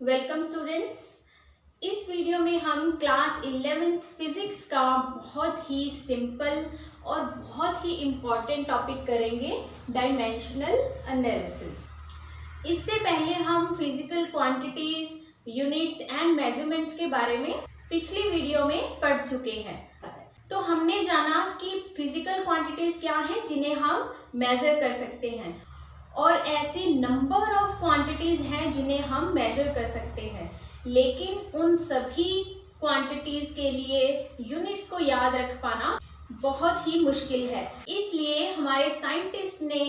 Welcome students. इस video में हम क्लास 11th फिजिक्स का बहुत ही सिंपल और बहुत ही इम्पॉर्टेंट टॉपिक करेंगे, डायमेंशनल एनालिसिस। इससे पहले हम physical quantities, units and measurements के बारे में पिछली वीडियो में पढ़ चुके हैं। तो हमने जाना कि फिजिकल क्वांटिटीज क्या हैं जिन्हें हम मेजर कर सकते हैं, और ऐसी नंबर ऑफ क्वांटिटीज हैं जिन्हें हम मेजर कर सकते हैं, लेकिन उन सभी क्वांटिटीज के लिए यूनिट्स को याद रख पाना बहुत ही मुश्किल है। इसलिए हमारे साइंटिस्ट ने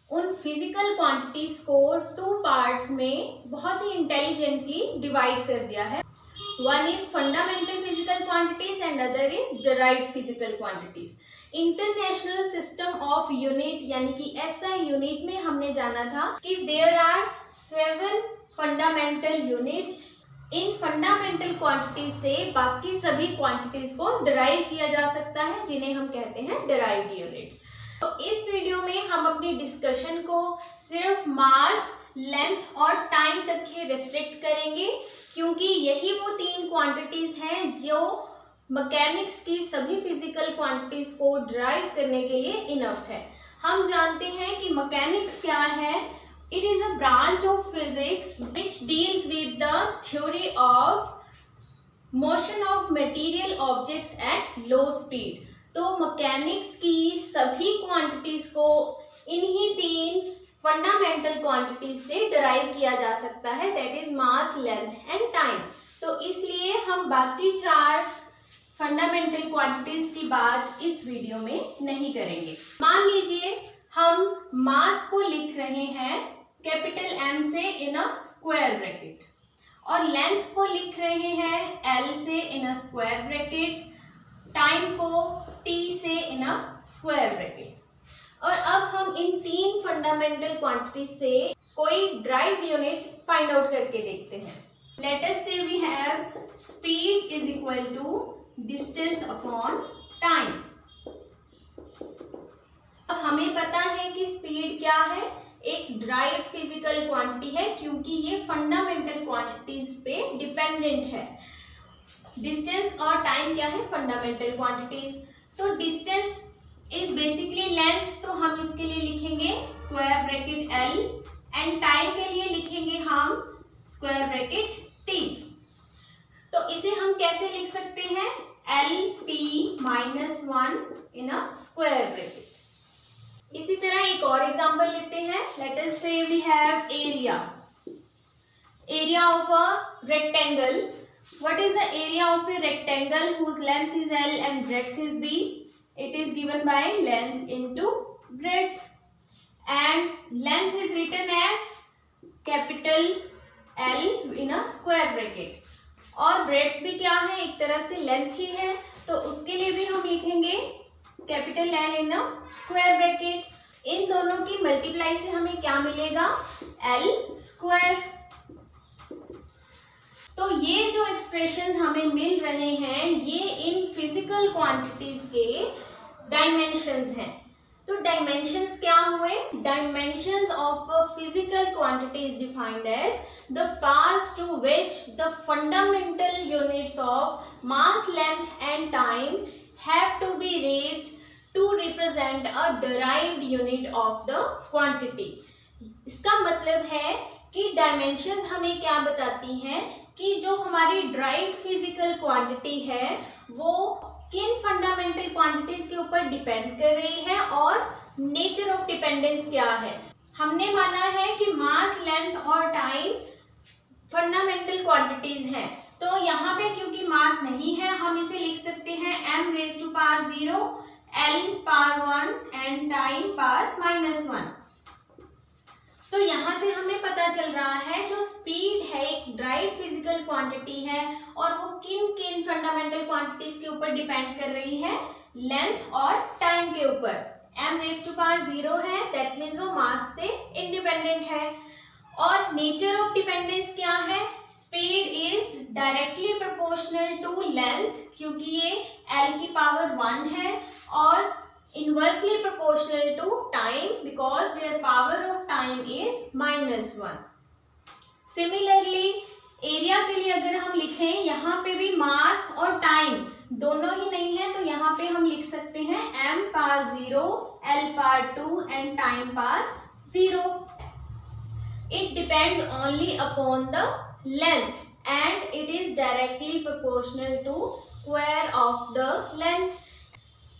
उन फिजिकल क्वांटिटीज को 2 पार्ट्स में बहुत ही इंटेलिजेंटली डिवाइड कर दिया है। One is fundamental physical quantities and other is derived physical quantities. International system of unit यानी कि एसआई यूनिट में हमने जाना था कि देयर आर 7 फंडामेंटल यूनिट्स। इन फंडामेंटल क्वांटिटीज से बाकी सभी क्वांटिटीज को डिराइव किया जा सकता है, जिन्हें हम कहते हैं डिराइव्ड यूनिट्स। तो इस वीडियो में हम अपनी डिस्कशन को सिर्फ मास, लेंथ और टाइम तक ही रिस्ट्रिक्ट करेंगे, क्योंकि यही वो 3 क्वांटिटीज हैं जो मैकेनिक्स की सभी फिजिकल क्वांटिटीज को डिराइव करने के लिए इनफ है। हम जानते हैं कि मैकेनिक्स क्या है। It is a branch of physics which deals with the theory of motion of material objects at low speed. तो मैकेनिक्स की सभी क्वांटिटीज को इन्हीं 3 फंडामेंटल क्वांटिटीज से डिराइव किया जा सकता है, that is mass, length and time. तो इसलिए हम बाकी 4 फंडामेंटल क्वांटिटीज की बात इस वीडियो में नहीं करेंगे। मान लीजिए हम मास को लिख रहे हैं कैपिटल M से इन अ स्क्वायर ब्रैकेट, और लेंथ को लिख रहे हैं L से इन अ स्क्वायर ब्रैकेट, टाइम को T से इन अ स्क्वायर ब्रैकेट। और अब हम इन 3 फंडामेंटल क्वांटिटीज से कोई डिराइव्ड यूनिट फाइंड आउट करके देखते हैं। Let us say we have speed is equal to distance upon time. अब हमें पता है कि स्पीड क्या है, एक डिराइव्ड फिजिकल क्वांटिटी है, क्योंकि ये फंडामेंटल क्वांटिटीज पे डिपेंडेंट है। डिस्टेंस और टाइम क्या है, फंडामेंटल क्वांटिटीज। तो डिस्टेंस इज बेसिकली लेंथ, तो हम इसके लिए लिखेंगे square bracket L, and time के लिए लिखेंगे हम स्क्वायर ब्रैकेट T। तो इसे हम कैसे लिख सकते हैं, LT - 1 in a square bracket. इसी तरह एक और एग्जांपल लेते हैं। Let us say we have area of a rectangle. What is the area of a rectangle whose length is L and breadth is B? It is given by length into breadth, and length is written as capital L in a square bracket, और breadth भी क्या है, एक तरह से length ही है, तो उसके लिए भी हम लिखेंगे capital L in a square bracket. इन दोनों की मल्टीप्लाई से हमें क्या मिलेगा, L स्क्वायर। तो ये जो एक्सप्रेशंस हमें मिल रहे हैं, ये इन फिजिकल क्वांटिटीज के डायमेंशंस हैं। तो डायमेंशंस क्या हुए, dimensions of a physical quantity is defined as the parts to which the fundamental units of mass, length and time have to be raised to represent a derived unit of the quantity. इसका मतलब है कि dimensions हमें क्या बताती हैं कि जो हमारी डिराइव्ड फिजिकल क्वांटिटी है वो किन फंडामेंटल क्वांटिटीज के ऊपर डिपेंड कर रही है, और नेचर ऑफ डिपेंडेंस क्या है। हमने माना है कि मास, लेंथ और टाइम फंडामेंटल क्वांटिटीज हैं, तो यहाँ पे क्योंकि मास नहीं है, हम इसे लिख सकते हैं m⁻�0, L power 1 and time power -1। तो यहाँ से हमें पता चल रहा है जो स्पीड है एक डिराइव्ड फिजिकल क्वांटिटी है, और वो किन किन फंडामेंटल क्वांटिटीज के ऊपर डिपेंड कर रही है, लेंथ और टाइम के ऊपर। m⁻�0 है, दैट मीन्स वो मास से इंडिपेंडेंट है। और नेचर ऑफ डिपेंडेंस क्या है, speed is directly proportional to length, क्योंकि ये L की पावर 1 है, और inversely proportional to time because their power of time is -1. Similarly area के लिए अगर हम लिखें, यहाँ पे भी मास और टाइम दोनों ही नहीं है, तो यहाँ पे हम लिख सकते हैं m power 0, l power 2 and time power 0. It depends only upon the length and it is directly proportional to square of the length.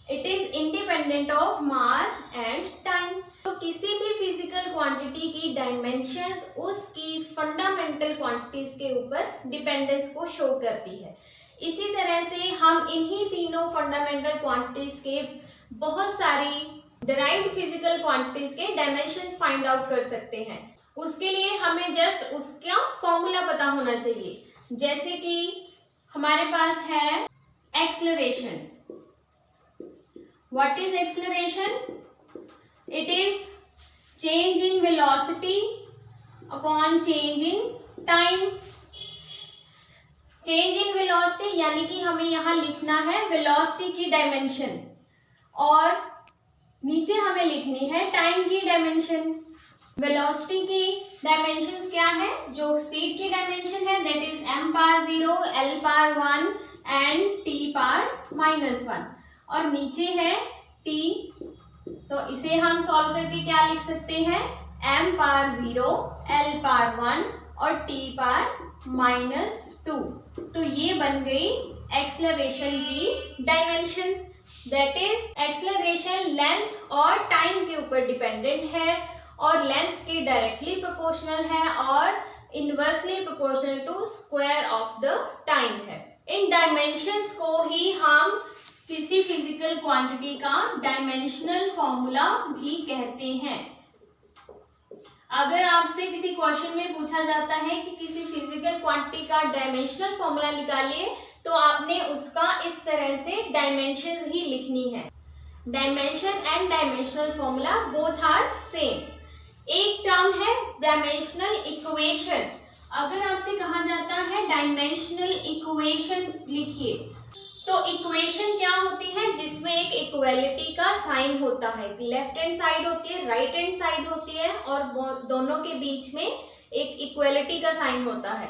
It is independent of mass and time. तो किसी भी फिजिकल क्वांटिटी की dimensions उसकी fundamental quantities के ऊपर dependence को show करती है. इसी तरह से हम इन्हीं तीनों फंडामेंटल क्वांटिटीज के बहुत सारी डिराइव्ड फिजिकल क्वांटिटीज के डायमेंशंस फाइंड आउट कर सकते हैं. उसके लिए हमें जस्ट उसका फॉर्मूला पता होना चाहिए. जैसे कि हमारे पास है acceleration. What is acceleration? It is change in velocity upon change in time. Change in velocity यानी कि हमें यहाँ लिखना है वेलोसिटी की डायमेंशन और नीचे हमें लिखनी है टाइम की डायमेंशन. वेलोसिटी की डायमेंशंस क्या है? जो स्पीड की डायमेंशन है that is m power 0, l power 1 and t power -1 और नीचे है t. तो इसे हम सॉल्व करके क्या लिख सकते हैं? m पावर 0, l पावर 1 और t पावर -2. तो ये बन गई एक्सेलरेशन की dimensions. That is acceleration length और टाइम के ऊपर डिपेंडेंट है और लेंथ के डायरेक्टली प्रोपोर्शनल है और inversely proportional to square of the time है. इन डायमेंशंस को ही हम किसी फिजिकल क्वांटिटी का डायमेंशनल फॉर्मूला भी कहते हैं. अगर आपसे किसी क्वेश्चन में पूछा जाता है कि किसी फिजिकल क्वांटिटी का डायमेंशनल फॉर्मूला निकालिए, तो आपने उसका इस तरह से डायमेंशंस ही लिखनी है. Dimension and dimensional formula both are same. एक टर्म है डायमेंशनल इक्वेशन. अगर आपसे कहा जाता है डायमेंशनल इक्वेशन लिखिए, तो इक्वेशन क्या होती है? जिसमें एक इक्वालिटी का साइन होता है. लेफ्ट हैंड साइड होती है, राइट हैंड साइड होती है और दोनों के बीच में एक इक्वालिटी का साइन होता है.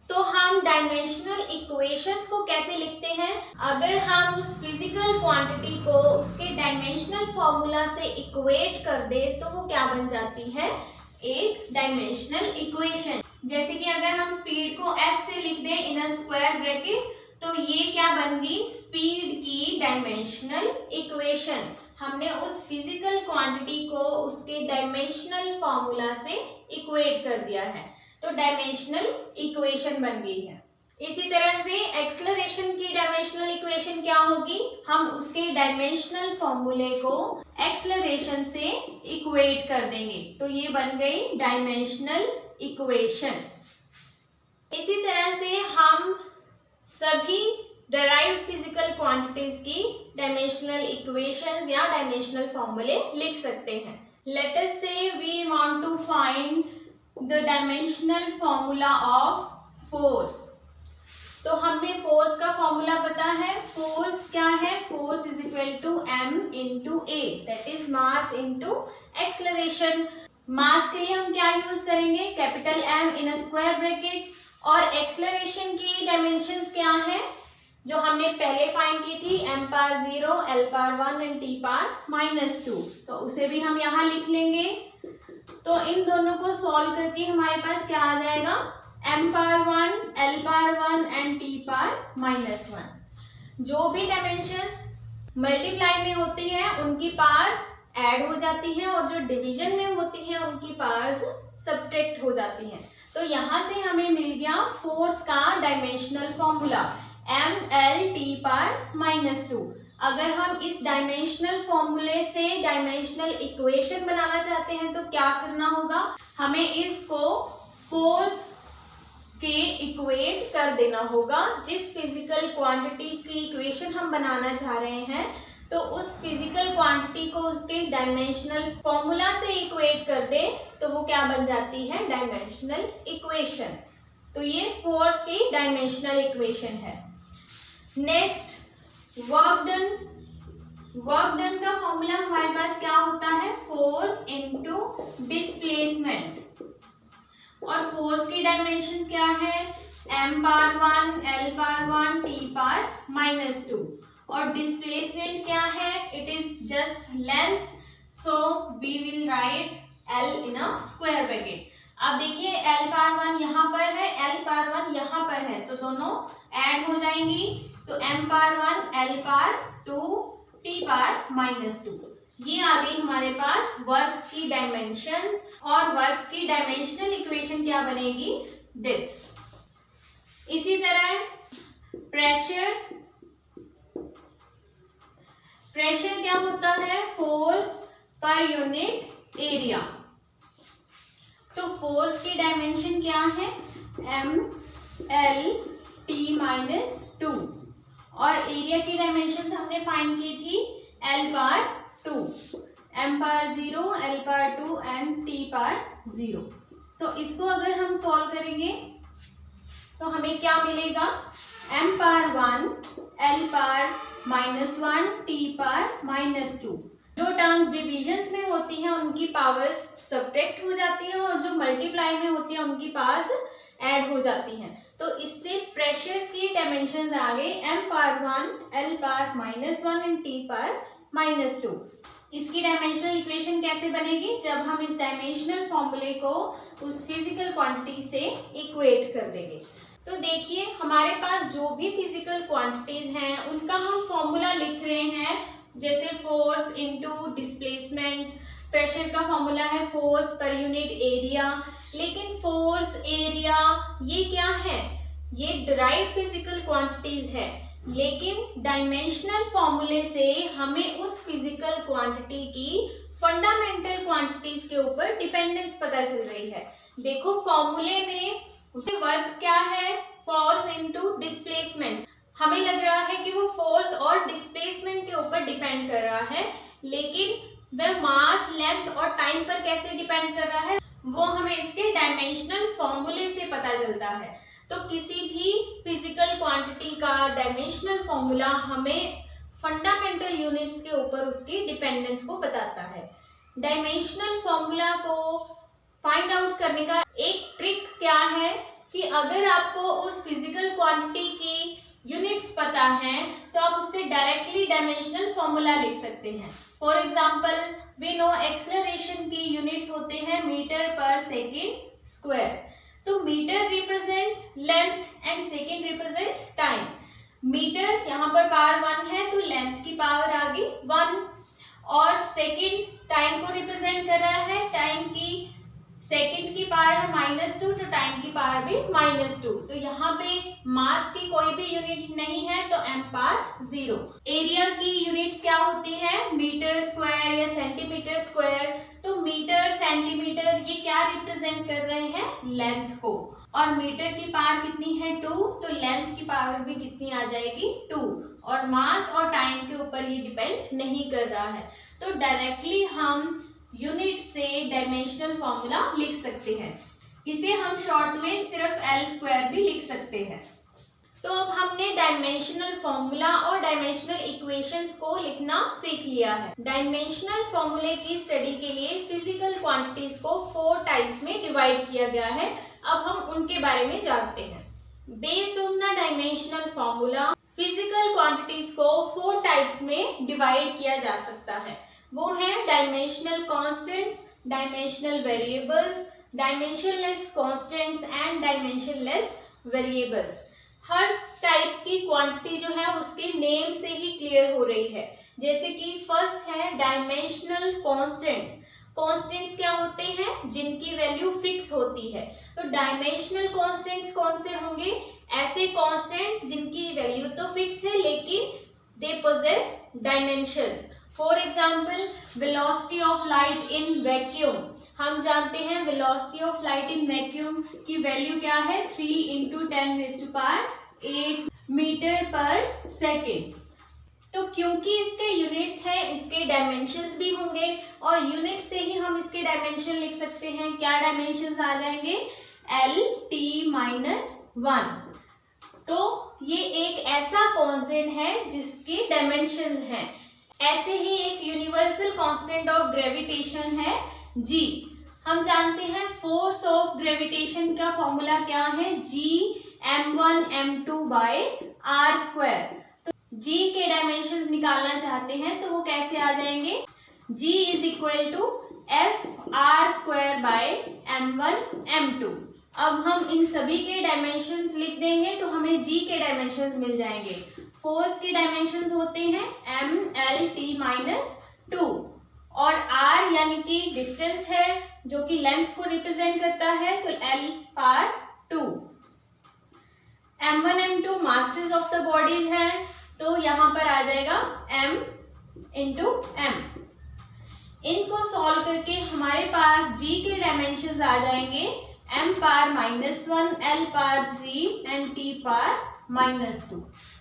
तो हम डायमेंशनल इक्वेशंस को कैसे लिखते हैं? अगर हम उस फिजिकल क्वांटिटी को उसके डायमेंशनल फॉर्मूला से इक्वेट कर दे तो वो क्या बन जाती है? एक डायमेंशनल इक्वेशन. जैसे कि अगर हम स्पीड को s से लिख दें इन अ स्क्वायर ब्रैकेट, तो ये क्या बन गई? स्पीड की डायमेंशनल इक्वेशन. हमने उस फिजिकल क्वांटिटी को उसके डायमेंशनल फॉर्मूला से इक्वेट कर दिया है, तो डायमेंशनल इक्वेशन बन गई है. इसी तरह से एक्सेलरेशन की डायमेंशनल इक्वेशन क्या होगी? हम उसके डायमेंशनल फॉर्मूले को एक्सेलरेशन से इक्वेट कर देंगे, तो ये बन गई डायमेंशनल इक्वेशन. इसी तरह से हम सभी डिराइव्ड फिजिकल क्वांटिटीज की डायमेंशनल इक्वेशंस या डायमेंशनल फॉर्मूले लिख सकते हैं. Let us say we want to find the dimensional formula of force. तो हमें फोर्स का फॉर्मूला पता है. फोर्स क्या है? Force is equal to m into a, that is mass into acceleration. Mass के लिए हम क्या यूज करेंगे? Capital M in a square bracket. और एक्सेलरेशन की डायमेंशंस क्या है जो हमने पहले फाइंड की थी? m power 0, l power 1 and t power -2. तो उसे भी हम यहाँ लिख लेंगे. तो इन दोनों को सॉल्व करके हमारे पास क्या आ जाएगा? m power 1, l power 1 and t power -1. जो भी डायमेंशंस मल्टीप्लाई में होती हैं उनकी पावर्स ऐड हो जाती हैं और जो डिवीजन में होती हैं उनकी पावर्स सब्ट्रैक्ट हो जाती हैं. तो यहाँ से हमें मिल गया फोर्स का dimensional formula m l t power -2. अगर हम इस डायमेंशनल फॉर्मूले से डायमेंशनल इक्वेशन बनाना चाहते हैं तो क्या करना होगा? हमें इसको फोर्स के इक्वेट कर देना होगा. जिस फिजिकल क्वांटिटी की इक्वेशन हम बनाना चाह रहे हैं तो उस फिजिकल क्वांटिटी को उसके डायमेंशनल फॉर्मूला से इक्वेट कर दे तो वो क्या बन जाती है? Dimensional equation. तो ये फोर्स की डायमेंशनल इक्वेशन है. Next work done. Work done का फॉर्मूला हमारे पास क्या होता है? Force into displacement. और फोर्स की डायमेंशन क्या है, m power 1, l power 1, t power -2। और डिस्प्लेसमेंट क्या है, it is just length, so we will write l in a square bracket. अब देखिए l पावर 1 यहाँ पर है, l पावर 1 यहाँ पर है, तो दोनों ऐड हो जाएंगी, तो m power 1, l power 2, t power -2। ये आ गई हमारे पास वर्क की डायमेंशंस। और वर्क की डायमेंशनल इक्वेशन क्या बनेगी, दिस। इसी तरह प्रेशर क्या होता है, फोर्स पर यूनिट एरिया। तो फोर्स की डायमेंशन क्या है, m l t -2। और एरिया की डायमेंशन हमने फाइंड की थी l power 2, m power 0, l power 2 and t power 0। तो इसको अगर हम सॉल्व करेंगे तो हमें क्या मिलेगा, m power 1, l power -1, t power -2। जो टर्म्स डिविजन्स में होती हैं उनकी पावर्स सब्ट्रैक्ट हो जाती हैं और जो मल्टीप्लाई में होती हैं उनकी पावर्स ऐड हो जाती हैं। तो इससे प्रेशर की डायमेंशन आ गई m power 1, l power -1 and t power -2। इसकी डायमेंशनल इक्वेशन कैसे बनेगी, जब हम इस डायमेंशनल फॉर्मूले को उस फिजिकल क्वांटिटी से इक्वेट कर देंगे। तो देखिए हमारे पास जो भी फिजिकल क्वांटिटीज हैं उनका हम फॉर्मूला लिख रहे हैं, जैसे फोर्स इनटू डिस्प्लेसमेंट। प्रेशर का फॉर्मूला है फोर्स पर यूनिट एरिया, लेकिन फोर्स, एरिया ये क्या है, ये डिराइव्ड फिजिकल क्वांटिटीज है, लेकिन डायमेंशनल फॉर्मूले से हमें उस फिजिकल क्वांटिटी की फंडामेंटल क्वांटिटीज के ऊपर डिपेंडेंस पता चल रही है। देखो फॉर्मूले में वर्क क्या है, फोर्स इनटू डिस्प्लेसमेंट। हमें लग रहा है कि वो फोर्स और डिस्प्लेसमेंट के ऊपर डिपेंड कर रहा है, लेकिन वह मास, लेंथ और टाइम पर कैसे डिपेंड कर रहा है वो हमें इसके डायमेंशनल फॉर्मूले से पता चलता है। तो किसी भी फिजिकल क्वांटिटी का डायमेंशनल फॉर्मूला हमें फंडामेंटल यूनिट्स के ऊपर उसकी डिपेंडेंस को बताता है। डायमेंशनल फॉर्मूला को फाइंड आउट करने का एक ट्रिक क्या है कि अगर आपको उस फिजिकल क्वांटिटी की यूनिट्स पता है तो आप उससे डायरेक्टली डायमेंशनल फॉर्मूला लिख सकते हैं। For example we know acceleration की यूनिट्स होते हैं मीटर पर सेकेंड स्क्वायर। तो metre represents length and second represent time. Metre यहाँ पर पावर 1 है तो लेंथ की पावर आ गई 1, और सेकेंड टाइम को रिप्रेजेंट कर रहा है, टाइम की सेकेंड की पावर है -2 तो टाइम की पावर भी -2। तो यहाँ पे मास की कोई भी यूनिट नहीं है तो m पावर 0। एरिया की यूनिट्स क्या होती है, मीटर स्क्वायर या सेंटीमीटर स्क्वायर। तो मीटर, सेंटीमीटर ये क्या रिप्रेजेंट कर रहे हैं, लेंथ को। और मीटर की पावर कितनी है 2, तो लेंथ की पावर भी कितनी आ जाएगी 2, और मास और टाइम के ऊपर ये डिपेंड नहीं कर रहा है। तो डायरेक्टली हम यूनिट से डायमेंशनल फॉर्मूला लिख सकते हैं। इसे हम शॉर्ट में सिर्फ l² भी लिख सकते हैं। तो अब हमने डायमेंशनल फॉर्मूला और डायमेंशनल इक्वेशंस को लिखना सीख लिया है। डायमेंशनल फॉर्मूले की स्टडी के लिए फिजिकल क्वांटिटीज को 4 टाइप्स में डिवाइड किया गया है। अब हम उनके बारे में जानते हैं। Based on the dimensional formula physical quantities को 4 टाइप्स में डिवाइड किया जा सकता है। वो है dimensional constants, dimensional variables, dimensionless constants and dimensionless variables. Her type की क्वांटिटी जो है उसके नेम से ही क्लियर हो रही है। जैसे कि फर्स्ट है डायमेंशनल कांस्टेंट्स। कांस्टेंट्स क्या होते हैं, जिनकी वैल्यू फिक्स होती है। तो डायमेंशनल कांस्टेंट्स कौन से होंगे, ऐसे कांस्टेंट्स जिनकी वैल्यू तो फिक्स है लेकिन they possess dimensions. For example velocity of light in vacuum. हम जानते हैं velocity of light in vacuum की वैल्यू क्या है, 3 × 10⁸ मीटर पर सेकेंड। तो क्योंकि इसके यूनिट्स हैं, इसके डायमेंशंस भी होंगे और यूनिट से ही हम इसके डायमेंशन लिख सकते हैं। क्या डायमेंशंस आ जाएंगे, L-T-1। तो ये एक ऐसा कांस्टेंट है जिसके डायमेंशंस हैं। ऐसे ही एक यूनिवर्सल कांस्टेंट ऑफ ग्रेविटेशन है G। हम जानते हैं फोर्स ऑफ ग्रेविटेशन का फॉर्मूला क्या है, G(m1m2/r²). तो G के डायमेंशंस निकालना चाहते हैं तो वो कैसे आ जाएंगे, G = F(r²)/m1m2। अब हम इन सभी के डायमेंशंस लिख देंगे तो हमें G के डायमेंशंस मिल जाएंगे। फोर्स के डायमेंशंस होते हैं m(l)t-2 और r यानी कि डिस्टेंस है जो कि लेंथ को रिप्रेजेंट करता है, तो l/2। m1 m2 masses of the bodies है तो यहाँ पर आ जाएगा m × m। इनको सॉल्व करके हमारे पास G के डायमेंशंस आ जाएंगे m⁻⁻1, l⁻3 एंड t⁻⁻2।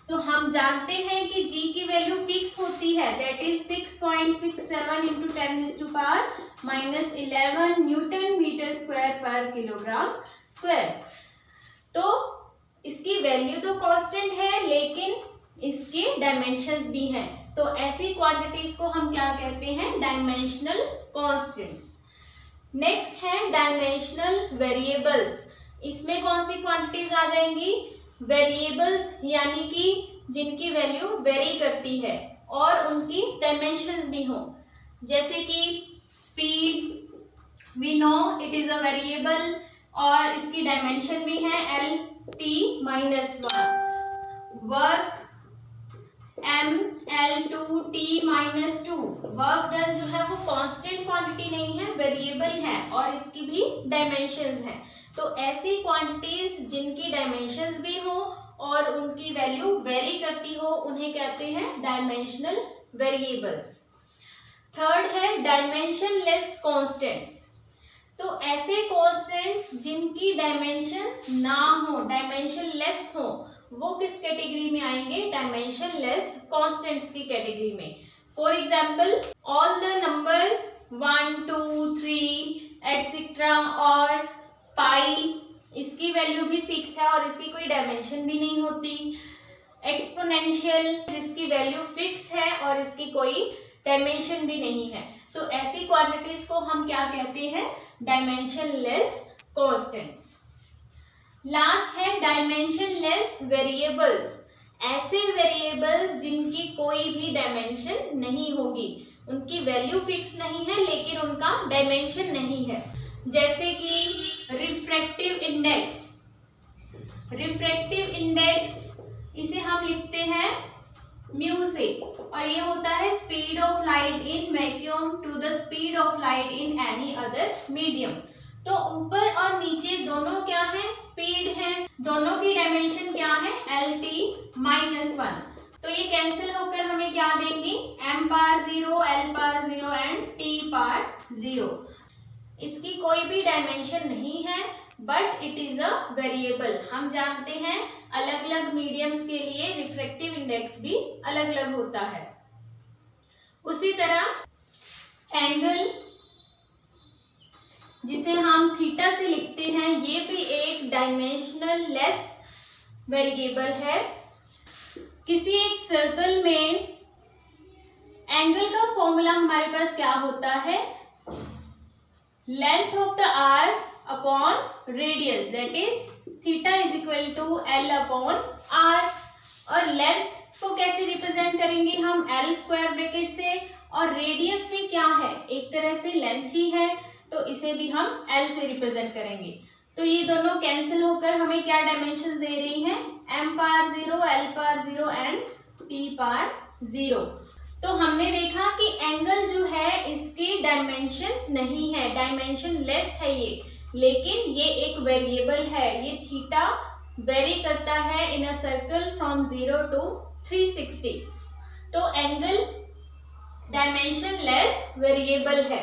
तो हम जानते हैं कि G की वैल्यू फिक्स होती है, that is 6.67 × 10⁻11 newton metre square per kilogram square. तो इसकी वैल्यू तो कांस्टेंट है लेकिन इसके डायमेंशंस भी हैं, तो ऐसी क्वांटिटीज को हम क्या कहते हैं, डायमेंशनल कांस्टेंट्स। नेक्स्ट है डायमेंशनल वेरिएबल्स। इसमें कौन सी क्वांटिटीज आ जाएंगी, वेरिएबल्स यानी कि जिनकी वैल्यू वेरी करती है और उनकी डायमेंशंस भी हों, जैसे कि speed, we know it is a variable और इसकी डायमेंशन भी है l(t-1), work ml2t-2। Work done जो है वो कांस्टेंट क्वांटिटी नहीं है, वेरिएबल है और इसकी भी डायमेंशंस हैं। तो ऐसी क्वांटिटीज जिनकी डायमेंशंस भी हो और उनकी वैल्यू वेरी करती हो उन्हें कहते हैं डायमेंशनल वेरिएबल्स। थर्ड है डायमेंशनलेस कांस्टेंट्स। तो ऐसे कांस्टेंट्स जिनकी डायमेंशंस ना हो, डायमेंशनलेस हो, वो किस कैटेगरी में आएंगे, डायमेंशनलेस कांस्टेंट्स की कैटेगरी में। For example all the numbers 1, 2, 3 etcetera और पाई, इसकी वैल्यू भी फिक्स है और इसकी कोई डायमेंशन भी नहीं होती। एक्सपोनेंशियल जिसकी वैल्यू फिक्स है और इसकी कोई डायमेंशन भी नहीं है। तो ऐसी क्वांटिटीज को हम क्या कहते हैं, डायमेंशनलेस कांस्टेंट्स। लास्ट है डायमेंशनलेस वेरिएबल्स। ऐसे वेरिएबल्स जिनकी कोई भी डायमेंशन नहीं होगी, उनकी वैल्यू फिक्स नहीं है लेकिन उनका डायमेंशन नहीं है, जैसे कि रिफ्रैक्टिव इंडेक्स। रिफ्रैक्टिव इंडेक्स इसे हम लिखते हैं म्यू से और ये होता है speed of light in vacuum to the speed of light in any other medium. तो ऊपर और नीचे दोनों क्या है, स्पीड है, दोनों की डायमेंशन क्या है, l(t-1). तो ये कैंसिल होकर हमें क्या देंगी, m⁻0, l⁻0 एंड t⁻0। इसकी कोई भी डायमेंशन नहीं है but it is a variable. हम जानते हैं अलग अलग मीडियम्स के लिए रिफ्रैक्टिव इंडेक्स भी अलग अलग होता है। उसी तरह एंगल जिसे हम थीटा से लिखते हैं, ये भी एक डायमेंशनल लेस वेरिएबल है। किसी एक सर्कल में एंगल का फॉर्मूला हमारे पास क्या होता है, length of the arc upon radius, that is theta = l/r। और लेंथ को कैसे रिप्रेजेंट करेंगे हम, l स्क्वायर ब्रैकेट से, और रेडियस में क्या है, एक तरह से लेंथ ही है तो इसे भी हम l से रिप्रेजेंट करेंगे। तो ये दोनों कैंसिल होकर हमें क्या डायमेंशन दे रही हैं, m⁻0, l⁻0 एंड t⁻0। तो हमने देखा कि एंगल जो है इसके डायमेंशंस नहीं है, डायमेंशन लेस है ये, लेकिन ये एक वेरिएबल है। ये थीटा वेरी करता है इन अ सर्कल फ्रॉम 0 to 360। तो एंगल डायमेंशन लेस वेरिएबल है।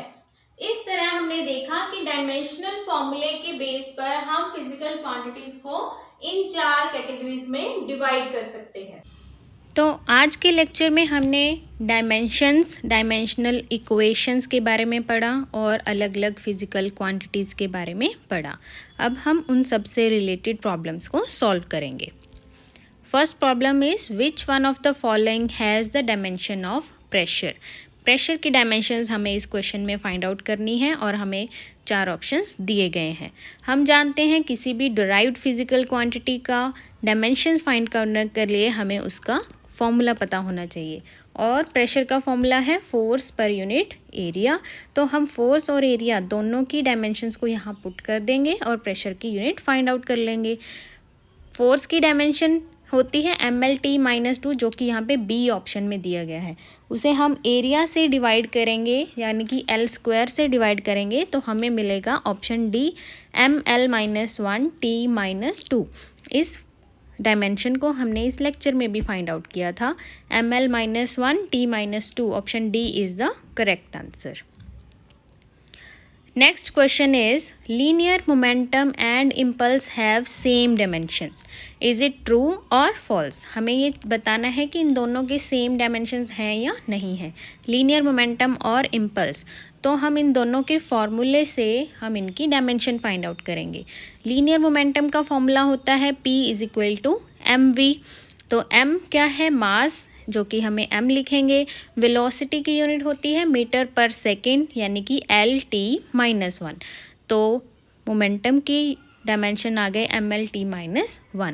इस तरह हमने देखा कि डायमेंशनल फॉर्मूले के बेस पर हम फिजिकल क्वांटिटीज को इन 4 कैटेगरीज में डिवाइड कर सकते हैं। तो आज के लेक्चर में हमने डायमेंशंस, डायमेंशनल इक्वेशंस के बारे में पढ़ा और अलग अलग फिजिकल क्वांटिटीज़ के बारे में पढ़ा। अब हम उन सब से रिलेटेड प्रॉब्लम्स को सॉल्व करेंगे। First problem is which one of the following has the dimension of pressure. Pressure की डायमेंशंस हमें इस क्वेश्चन में फाइंड आउट करनी है और हमें 4 ऑप्शंस दिए गए हैं। हम जानते हैं किसी भी डिराइव्ड फिजिकल क्वांटिटी का डायमेंशंस फाइंड करने के लिए हमें उसका फॉर्मूला पता होना चाहिए और प्रेशर का फॉर्मूला है फोर्स पर यूनिट एरिया। तो हम फोर्स और एरिया दोनों की डायमेंशंस को यहाँ पुट कर देंगे और प्रेशर की यूनिट फाइंड आउट कर लेंगे। फोर्स की डायमेंशन होती है ml/-2 जो कि यहाँ पे बी ऑप्शन में दिया गया है। उसे हम एरिया से डिवाइड करेंगे यानी कि L² से डिवाइड करेंगे तो हमें मिलेगा ऑप्शन डी ml-1t-2। इस डायमेंशन को हमने इस लेक्चर में भी फाइंड आउट किया था। ml-1t-2 option D is the correct answer. Next question is linear momentum and impulse have same dimensions, is it true और फॉल्स। हमें ये बताना है कि इन दोनों के सेम डायमेंशंस हैं या नहीं है, लीनियर मोमेंटम और इम्पल्स। तो हम इन दोनों के फॉर्मूले से हम इनकी डायमेंशन फाइंड आउट करेंगे। लीनियर मोमेंटम का फॉर्मूला होता है P = mv। तो m क्या है, मास, जो कि हमें m लिखेंगे। वेलोसिटी की यूनिट होती है मीटर पर सेकेंड यानी कि LT-1। तो मोमेंटम की डायमेंशन आ गए mL/T-1।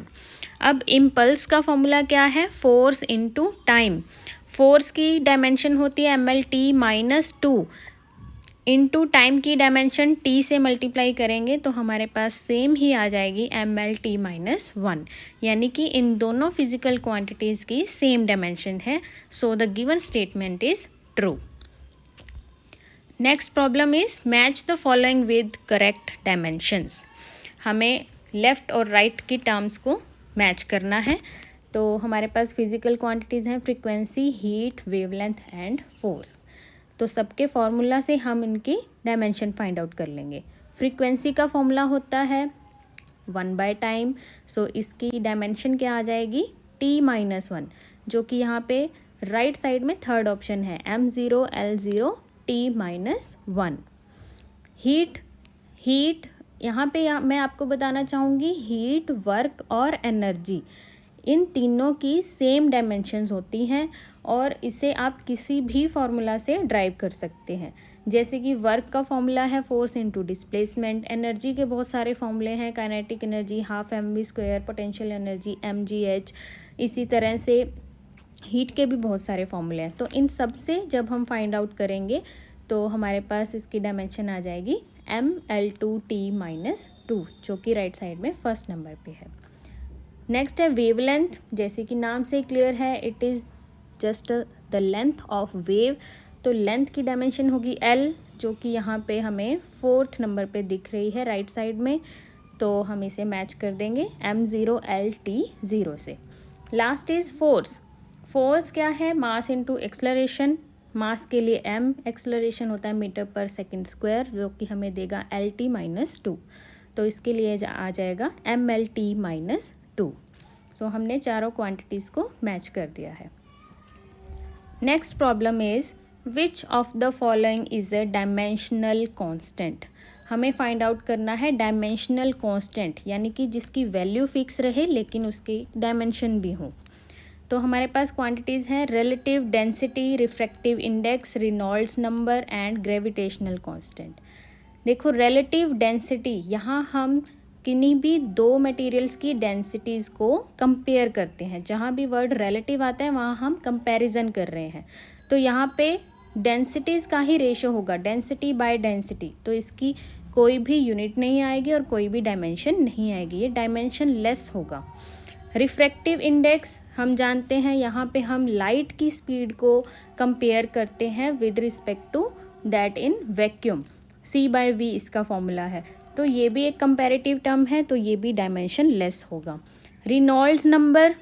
अब इम्पल्स का फॉर्मूला क्या है, फोर्स इनटू टाइम। फोर्स की डायमेंशन होती है mL/T-2 इनटू टाइम की डायमेंशन t से मल्टीप्लाई करेंगे तो हमारे पास सेम ही आ जाएगी mL/T-1, यानी कि इन दोनों फिजिकल क्वांटिटीज़ की सेम डायमेंशन है। So the given statement is true. Next problem is match the following with correct dimensions. हमें लेफ़्ट और राइट की टर्म्स को मैच करना है। तो हमारे पास फिजिकल क्वांटिटीज़ हैं frequency, heat, wavelength and force. तो सबके फार्मूला से हम इनकी डायमेंशन फाइंड आउट कर लेंगे। फ्रीक्वेंसी का फॉर्मूला होता है 1/टाइम। सो इसकी डायमेंशन क्या आ जाएगी, T-1, जो कि यहाँ पे राइट साइड में थर्ड ऑप्शन है m0L0T-1। हीट यहाँ पे मैं आपको बताना चाहूँगी, हीट, वर्क और एनर्जी इन तीनों की सेम डायमेंशंस होती हैं और इसे आप किसी भी फार्मूला से ड्राइव कर सकते हैं। जैसे कि वर्क का फॉर्मूला है फोर्स इनटू डिस्प्लेसमेंट। एनर्जी के बहुत सारे फॉर्मूले हैं, kinetic energy 12mv², potential energy mgh। इसी तरह से हीट के भी बहुत सारे फॉर्मूले हैं। तो इन सब से जब हम फाइंड आउट करेंगे तो हमारे पास इसकी डायमेंशन आ जाएगी mL/T-2, जो कि राइट साइड में फर्स्ट नंबर पे है। नेक्स्ट है वेवलेंथ। जैसे कि नाम से क्लियर है, it is just the length of wave. तो लेंथ की डायमेंशन होगी L, जो कि यहाँ पे हमें फोर्थ नंबर पे दिख रही है राइट साइड में। तो हम इसे मैच कर देंगे m0L/T-0 से। Last is force. फोर्स क्या है, मास इनटू एक्सलरेशन। मास के लिए m, एक्सलरेशन होता है मीटर पर सेकेंड स्क्वायर, जो कि हमें देगा LT-2। तो इसके लिए आ जाएगा mL/T-2। सो हमने चारों क्वांटिटीज़ को मैच कर दिया है। Next problem is which of the following is a dimensional constant. हमें फाइंड आउट करना है डायमेंशनल कांस्टेंट, यानी कि जिसकी वैल्यू फिक्स रहे लेकिन उसकी डायमेंशन भी हो। तो हमारे पास क्वांटिटीज़ हैं relative density, refractive index, Reynolds number and gravitational constant. देखो रिलेटिव डेंसिटी, यहाँ हम किन्हीं भी दो मटेरियल्स की डेंसिटीज़ को कंपेयर करते हैं। जहाँ भी वर्ड रिलेटिव आता है वहाँ हम कंपैरिजन कर रहे हैं। तो यहाँ पे डेंसिटीज़ का ही रेशो होगा, डेंसिटी बाय डेंसिटी। तो इसकी कोई भी यूनिट नहीं आएगी और कोई भी डायमेंशन नहीं आएगी, ये डायमेंशन लेस होगा। रिफ्रैक्टिव इंडेक्स हम जानते हैं, यहाँ पे हम लाइट की स्पीड को कंपेयर करते हैं with respect to that in vacuum. C/V इसका फॉर्मूला है। तो ये भी एक कंपैरेटिव टर्म है, तो ये भी डायमेंशन लेस होगा। रेनॉल्ड्स नंबर,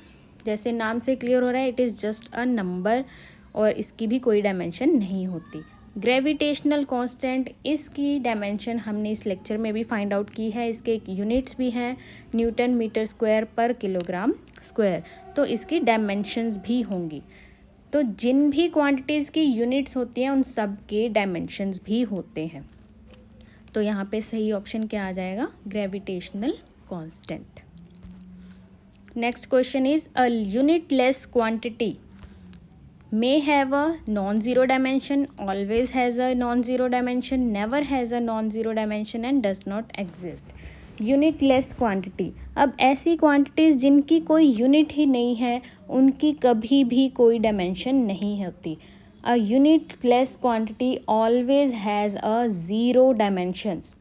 जैसे नाम से क्लियर हो रहा है, it is just a number और इसकी भी कोई डायमेंशन नहीं होती। ग्रेविटेशनल कांस्टेंट, इसकी डायमेंशन हमने इस लेक्चर में भी फाइंड आउट की है। इसके यूनिट्स भी हैं Newton metre square per kilogram square, तो इसकी डायमेंशंस भी होंगी। तो जिन भी क्वांटिटीज़ की यूनिट्स होती हैं उन सब के डायमेंशंस भी होते हैं। तो यहाँ पे सही ऑप्शन क्या आ जाएगा, gravitational constant. Next question is a unitless quantity may have a non-zero dimension, always has a non-zero dimension, never has a non-zero dimension and does not exist. Unitless quantity, अब ऐसी क्वांटिटीज़ जिनकी कोई unit ही नहीं है उनकी कभी भी कोई डायमेंशन नहीं होती. A unitless quantity always has a zero dimensions.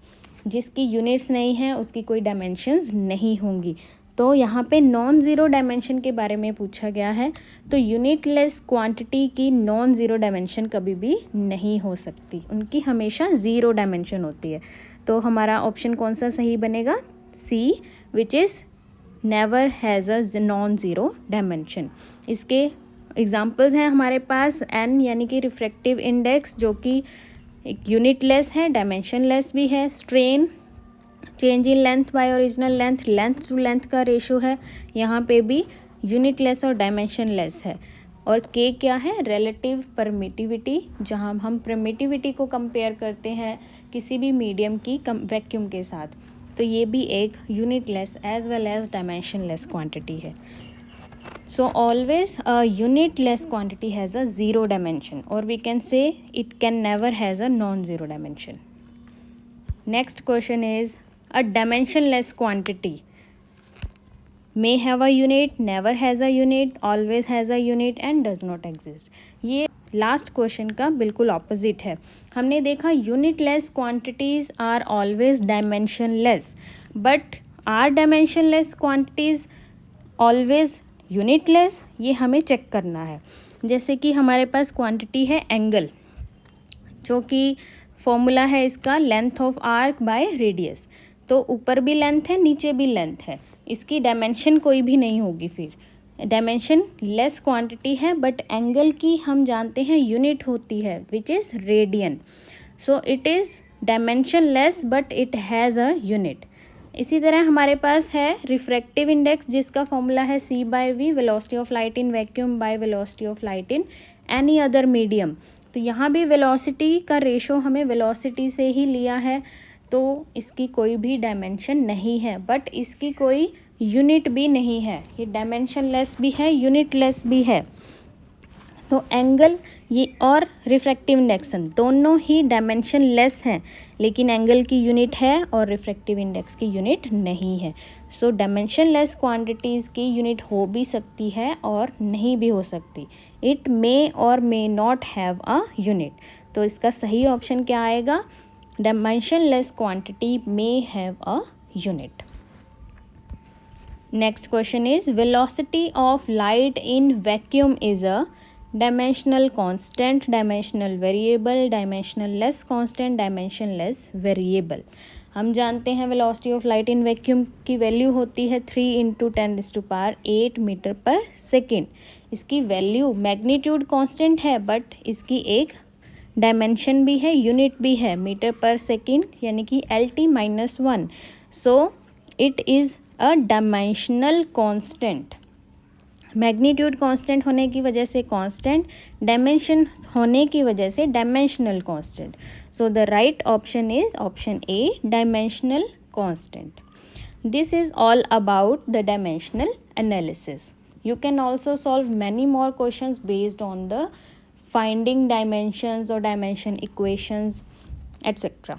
जिसकी यूनिट्स नहीं हैं उसकी कोई डायमेंशंस नहीं होंगी. तो यहाँ पे नॉन ज़ीरो डायमेंशन के बारे में पूछा गया है. तो यूनिटलेस क्वांटिटी की नॉन ज़ीरो डायमेंशन कभी भी नहीं हो सकती, उनकी हमेशा ज़ीरो डायमेंशन होती है. तो हमारा ऑप्शन कौन सा सही बनेगा? C, which is never has a non zero dimension. इसके एग्जांपल्स हैं हमारे पास एन यानी कि रिफ्रैक्टिव इंडेक्स जो कि एक यूनिटलेस है, डायमेंशनलेस भी है. Strain, change in length by original length, length to length का रेशो है, यहाँ पे भी यूनिटलेस और डायमेंशनलेस है. और के क्या है? रिलेटिव परमिटिविटी, जहाँ हम परमिटिविटी को कंपेयर करते हैं किसी भी मीडियम की वैक्यूम के साथ. तो ये भी एक unitless as well as dimensionless quantity है. So always a unitless quantity has a zero dimension, or we can say it can never has a non-zero dimension. Next question is a dimensionless quantity may have a unit, never has a unit, always has a unit and does not exist. ये last question का बिल्कुल opposite है. हमने देखा unitless quantities are always dimensionless, but are dimensionless quantities always unitless, ये हमें check करना है. जैसे कि हमारे पास क्वांटिटी है एंगल, जो कि फॉर्मूला है इसका length of arc by radius. तो ऊपर भी लेंथ है, नीचे भी लेंथ है, इसकी डायमेंशन कोई भी नहीं होगी. फिर डायमेंशन लेस क्वांटिटी है, बट एंगल की हम जानते हैं यूनिट होती है which is radian. So it is dimensionless but it has a unit. इसी तरह हमारे पास है रिफ्रैक्टिव इंडेक्स जिसका फॉर्मूला है c by V, velocity of light in vacuum by velocity of light in any other medium. तो यहाँ भी वेलोसिटी का रेशो हमें वेलोसिटी से ही लिया है, तो इसकी कोई भी डायमेंशन नहीं है, बट इसकी कोई यूनिट भी नहीं है. ये डायमेंशनलेस भी है, यूनिटलेस भी है. तो एंगल ये और रिफ्रैक्टिव इंडेक्स दोनों ही डायमेंशन लेस हैं, लेकिन एंगल की यूनिट है और रिफ्रैक्टिव इंडेक्स की यूनिट नहीं है. सो डायमेंशन लेस क्वान्टिटीज़ की यूनिट हो भी सकती है और नहीं भी हो सकती. इट मे और may not have a unit. तो इसका सही ऑप्शन क्या आएगा? Dimension less quantity may have a unit. Next question is velocity of light in vacuum is a dimensional constant, dimensional variable, dimensional less constant, dimension less variable. हम जानते हैं velocity of light in vacuum की value होती है 3 × 10⁸ metre per second. इसकी value magnitude constant है, but इसकी एक डायमेंशन भी है, यूनिट भी है, मीटर पर सेकेंड यानी कि LT-1. So it is a dimensional constant. Magnitude constant होने की वजह से कांस्टेंट, डायमेंशन होने की वजह से dimensional constant. So the right option is option A, dimensional constant. This is all about the dimensional analysis. You can also solve many more questions based on the finding dimensions or dimension equations, etc.